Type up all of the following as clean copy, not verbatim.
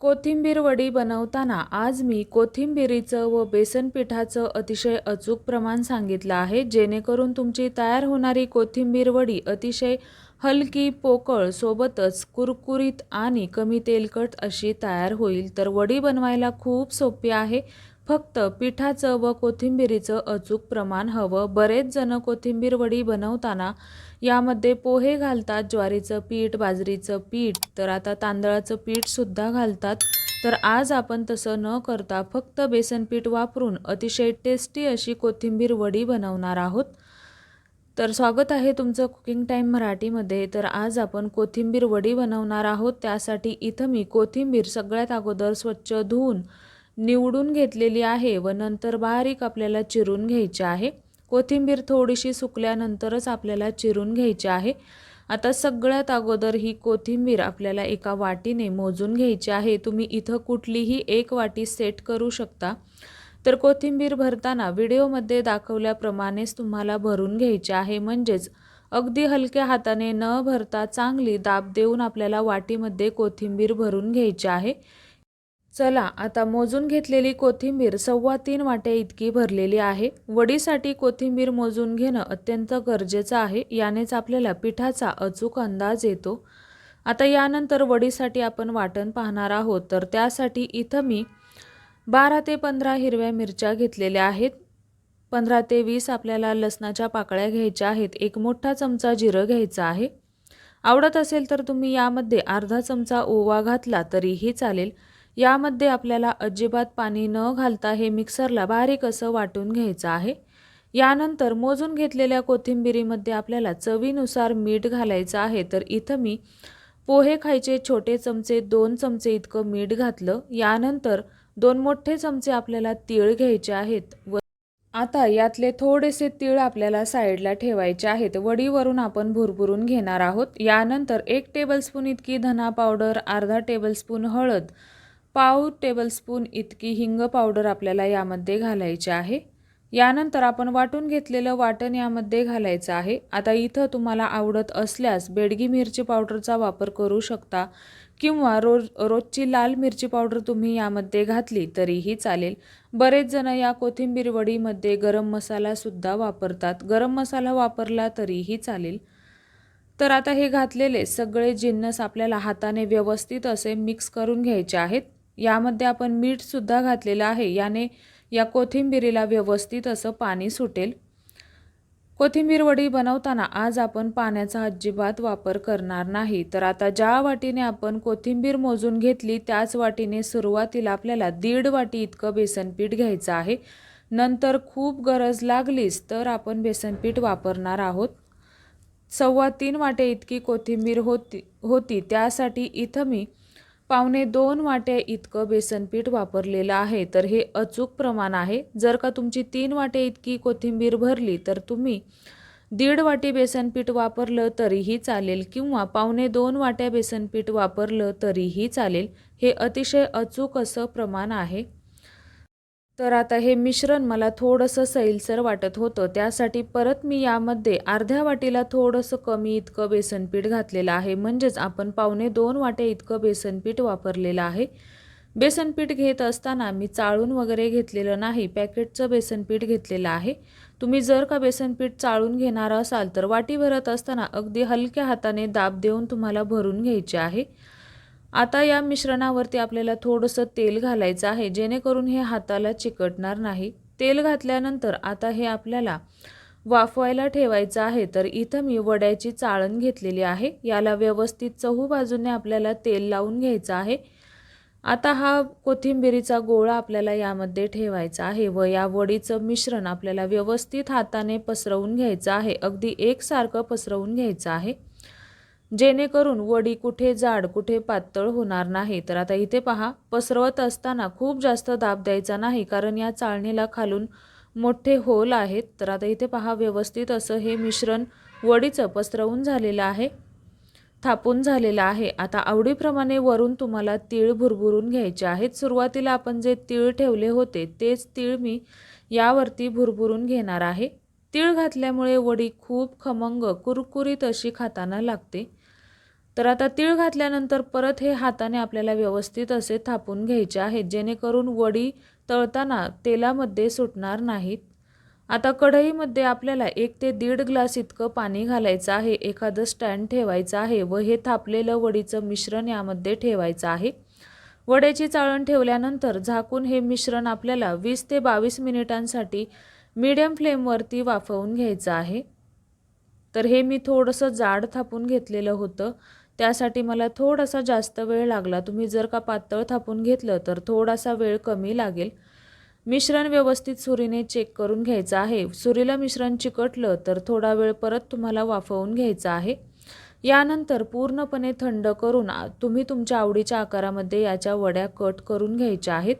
कोथिंबीर वडी बनवताना आज मी कोथिंबीरीचं व बेसन पिठाचं अतिशय अचूक प्रमाण सांगितलं आहे, जेणेकरून तुमची तयार होणारी कोथिंबीर वडी अतिशय हलकी, पोकळ, सोबतच कुरकुरीत आणि कमी तेलकट अशी तयार होईल। तर वडी बनवायला खूप सोपी आहे, फक्त पिठाचं व कोथिंबीरीचं अचूक प्रमाण हवं। बरेच जण कोथिंबीर वडी बनवताना यामध्ये पोहे घालतात, ज्वारीचं पीठ, बाजरीचं पीठ, तर आता तांदळाचं पीठ सुद्धा घालतात। तर आज आपण तसं न करता फक्त बेसन पीठ वापरून अतिशय टेस्टी अशी कोथिंबीर वडी बनवणार आहोत। तर स्वागत आहे तुमचं कुकिंग टाइम मराठीमध्ये। तर आज आपण कोथिंबीर वडी बनवणार आहोत। त्यासाठी इथं मी कोथिंबीर सगळ्यात अगोदर स्वच्छ धुवून निवडून घेतलेली आहे व नंतर बारीक आपल्याला चिरून घ्यायची आहे। कोथिंबीर थोडीशी सुकल्यानंतरच आपल्याला चिरून घ्यायची आहे। आता सगळ्यात अगोदर ही कोथिंबीर आपल्याला एका वाटीने मोजून घ्यायची आहे। तुम्ही इथं कुठलीही एक वाटी सेट करू शकता। तर कोथिंबीर भरताना व्हिडिओमध्ये दाखवल्याप्रमाणेच तुम्हाला भरून घ्यायची आहे, म्हणजेच अगदी हलक्या हाताने न भरता चांगली दाब देऊन आपल्याला वाटीमध्ये कोथिंबीर भरून घ्यायची आहे। चला आता मोजून घेतलेली कोथिंबीर 3.25 वाट्या इतकी भरलेली आहे। वडीसाठी कोथिंबीर मोजून घेणं अत्यंत गरजेचं आहे, यानेच आपल्याला पिठाचा अचूक अंदाज येतो। आता यानंतर वडीसाठी आपण वाटण पाहणार आहोत। तर त्यासाठी इथं मी 12 ते 15 हिरव्या मिरच्या घेतलेल्या आहेत। 15 ते 20 आपल्याला लसणाच्या पाकळ्या घ्यायच्या आहेत। एक मोठा चमचा जिरं घ्यायचं आहे। आवडत असेल तर तुम्ही यामध्ये अर्धा चमचा ओवा घातला तरीही चालेल। यामध्ये आपल्याला अजिबात पाणी न घालता हे मिक्सरला बारीक असं वाटून घ्यायचं आहे। यानंतर मोजून घेतलेल्या कोथिंबीरीमध्ये आपल्याला चवीनुसार मीठ घालायचं आहे। तर इथं मी पोहे खायचे छोटे चमचे 2 चमचे इतकं मीठ घातलं। यानंतर 2 मोठे चमचे आपल्याला तीळ घ्यायचे आहेत व आता यातले थोडेसे तीळ आपल्याला साईडला ठेवायचे आहेत। वडीवरून आपण भुरभुरून घेणार आहोत। यानंतर 1 टेबलस्पून इतकी धना पावडर, अर्धा टेबलस्पून हळद, पाव टेबलस्पून इतकी हिंग पावडर आपल्याला यामध्ये घालायची आहे। यानंतर आपण वाटून घेतलेलं वाटण यामध्ये घालायचं आहे। आता इथं तुम्हाला आवडत असल्यास बेडगी मिरची पावडरचा वापर करू शकता किंवा रोजची लाल मिरची पावडर तुम्ही यामध्ये घातली तरीही चालेल। बरेच जण या कोथिंबीर वडीमध्ये गरम मसाला सुद्धा वापरतात, गरम मसाला वापरला तरीही चालेल। तर आता हे घातलेले सगळे जिन्नस आपल्याला हाताने व्यवस्थित असे मिक्स करून घ्यायचे आहेत। यामध्ये आपण मीठ सुद्धा घातलेलं आहे, याने या कोथिंबीरीला व्यवस्थित असं पाणी सुटेल। कोथिंबीर वडी बनवताना आज आपण पाण्याचा अजिबात वापर करणार नाही। तर आता ज्या वाटीने आपण कोथिंबीर मोजून घेतली त्याच वाटीने सुरुवातीला आपल्याला 1.5 वाटी इतकं बेसन पीठ घ्यायचं आहे। नंतर खूप गरज लागलीच तर आपण बेसन पीठ वापरणार आहोत। 3.25 वाट्या इतकी कोथिंबीर होती त्यासाठी इथं मी 1.25 वाट्या इतकं बेसन पीठ वापरलेलं आहे। तर हे अचूक प्रमाण आहे। जर का तुमची 3 वाटे इतकी कोथिंबीर भरली तर तुम्ही 1.5 वाटी बेसन पीठ वापरलं तरीही चालेल किंवा 1.25 वाट्या बेसन पीठ वापरलं तरीही चालेल। हे अतिशय अचूक असं प्रमाण आहे। तर आता हे मिश्रण मला थोडंसं सैलसर वाटत होतं, त्यासाठी परत मी यामध्ये अर्ध्या वाटीला थोडंसं कमी इतकं बेसन पीठ घातलेलं आहे, म्हणजेच आपण 1.25 वाट्या इतकं बेसन पीठ वापरलेलं आहे। बेसन पीठ घेत असताना मी चाळून वगैरे घेतलेलं नाही, पॅकेटचं बेसन पीठ घेतलेलं आहे। तुम्ही जर का बेसन पीठ चाळून घेणार असाल तर वाटी भरत असताना अगदी हलक्या हाताने दाब देऊन तुम्हाला भरून घ्यायचे आहे। आता या मिश्रणावरती आपल्याला थोडंसं तेल घालायचं आहे, जेणेकरून हे हाताला चिकटणार नाही। तेल घातल्यानंतर आता हे आपल्याला वाफवायला ठेवायचं आहे। तर इथं मी वड्याची चाळण घेतलेली आहे, याला व्यवस्थित चहूबाजूने आपल्याला तेल लावून घ्यायचं आहे। आता हा कोथिंबीरीचा गोळा आपल्याला यामध्ये ठेवायचा आहे व या वडीचं मिश्रण आपल्याला व्यवस्थित हाताने पसरवून घ्यायचं आहे, अगदी एकसारखं पसरवून घ्यायचं आहे, जेणेकरून वडी कुठे जाड कुठे पातळ होणार नाही। तर आता इथे पहा, पसरवत असताना खूप जास्त दाब द्यायचा नाही, कारण या चाळणीला खालून मोठे होल आहेत। तर आता इथे पहा, व्यवस्थित असं हे मिश्रण वडीचं पसरवून झालेलं आहे, थापून झालेलं आहे। आता आवडीप्रमाणे वरून तुम्हाला तीळ भुरभुरून घ्यायचे आहेत। सुरुवातीला आपण जे तीळ ठेवले होते तेच तीळ मी यावरती भुरभुरून घेणार आहे। तीळ घातल्यामुळे वडी खूप खमंग कुरकुरीत अशी खाताना लागते। तर आता तीळ घातल्यानंतर परत हे हाताने आपल्याला व्यवस्थित असे थापून घ्यायचे आहेत, जेणेकरून वडी तळताना तेलामध्ये सुटणार नाहीत. आता कढईमध्ये आपल्याला 1 ते 1.5 ग्लास इतकं पाणी घालायचं आहे. एखादं स्टँड ठेवायचं आहे व हे थापलेलं वडीचं मिश्रण यामध्ये ठेवायचं आहे. वड्याची चाळण ठेवल्यानंतर झाकून हे मिश्रण आपल्याला 20 ते 22 मिनिटांसाठी मीडियम फ्लेमवरती वाफवून घ्यायचं आहे. तर हे मी थोडंसं जाड थापून घेतलेलं होतं, त्यासाठी मला थोडासा जास्त वेळ लागला. तुम्ही जर का पातळ थापून घेतलं तर थोडासा वेळ कमी लागेल. मिश्रण व्यवस्थित सुरीने चेक करून घ्यायचं आहे. सुरीला मिश्रण चिकटलं तर थोडा वेळ परत तुम्हाला वाफवून घ्यायचं आहे. यानंतर पूर्णपणे थंड करून तुम्ही तुमच्या आवडीच्या आकारामध्ये याच्या वड्या कट करून घ्यायच्या आहेत.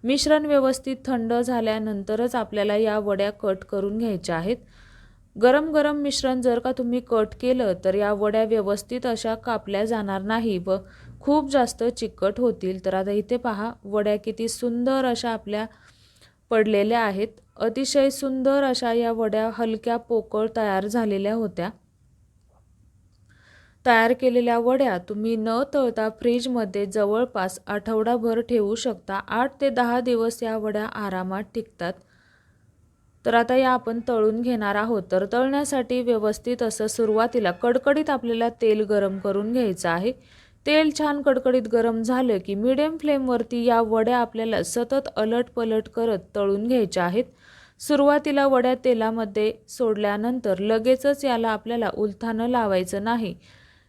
मिश्रण व्यवस्थित थंड झाल्यानंतरच आपल्याला या वड्या कट करून घ्यायच्या आहेत. गरम गरम मिश्रण जर का तुम्ही कट केलं तर या वड्या व्यवस्थित अशा कापल्या जाणार नाही व खूप जास्त चिकट होतील. तर आता इथे पहा, वड्या किती सुंदर अशा आपल्या पडलेल्या आहेत. अतिशय सुंदर अशा या वड्या हलक्या पोकळ तयार झालेल्या होत्या. तयार केलेल्या वड्या तुम्ही न तळता फ्रीजमध्ये जवळपास आठवडाभर ठेवू शकता. 8 ते 10 दिवस या वड्या आरामात टिकतात. तर आता या आपण तळून घेणार आहोत. तर तळण्यासाठी व्यवस्थित असं सुरुवातीला कडकडीत आपल्याला तेल गरम करून घ्यायचं आहे. तेल छान कडकडीत गरम झालं की मीडियम फ्लेमवरती या वड्या आपल्याला सतत अलट-पलट करत तळून घ्यायच्या आहेत. सुरुवातीला वड्या तेलामध्ये सोडल्यानंतर लगेचच याला आपल्याला उलथानं लावायचं नाही.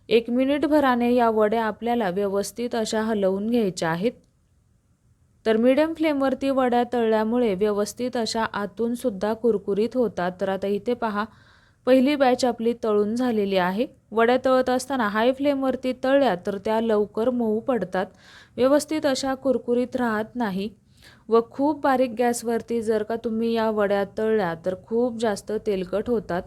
1 मिनिटभराने या वड्या आपल्याला व्यवस्थित अशा हलवून घ्यायच्या आहेत. तर मीडियम फ्लेमवरती वड्या तळल्यामुळे व्यवस्थित अशा आतून सुद्धा कुरकुरीत होतात. तर आता इथे पहा, पहिली बॅच आपली तळून झालेली आहे. वड्या तळत असताना हाय फ्लेमवरती तळल्या तर त्या लवकर मऊ पडतात, व्यवस्थित अशा कुरकुरीत राहत नाही. व खूप बारीक गॅसवरती जर का तुम्ही या वड्या तळल्या तर खूप जास्त तेलकट होतात.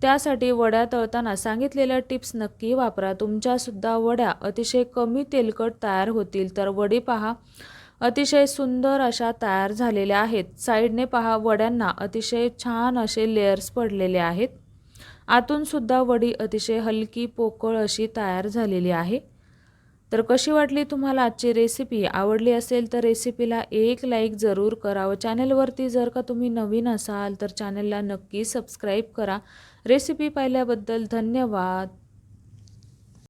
त्यासाठी वड्या तळताना सांगितलेल्या टिप्स नक्की वापरा. तुमच्यासुद्धा वड्या अतिशय कमी तेलकट तयार होतील. तर वडी पहा, अतिशय सुंदर अशा तयार झालेल्या आहेत. साईडने पहा, वड्यांना अतिशय छान असे लेयर्स पडलेले आहेत. आतून सुद्धा वडी अतिशय हलकी पोकळ अशी तयार झालेली आहे. तर कशी वाटली तुम्हाला आजची रेसिपी? आवडली असेल तर रेसिपीला एक लाईक जरूर करा व चॅनलवरती जर का तुम्ही नवीन असाल तर चॅनलला नक्की सबस्क्राईब करा. रेसिपी पाहिल्याबद्दल धन्यवाद.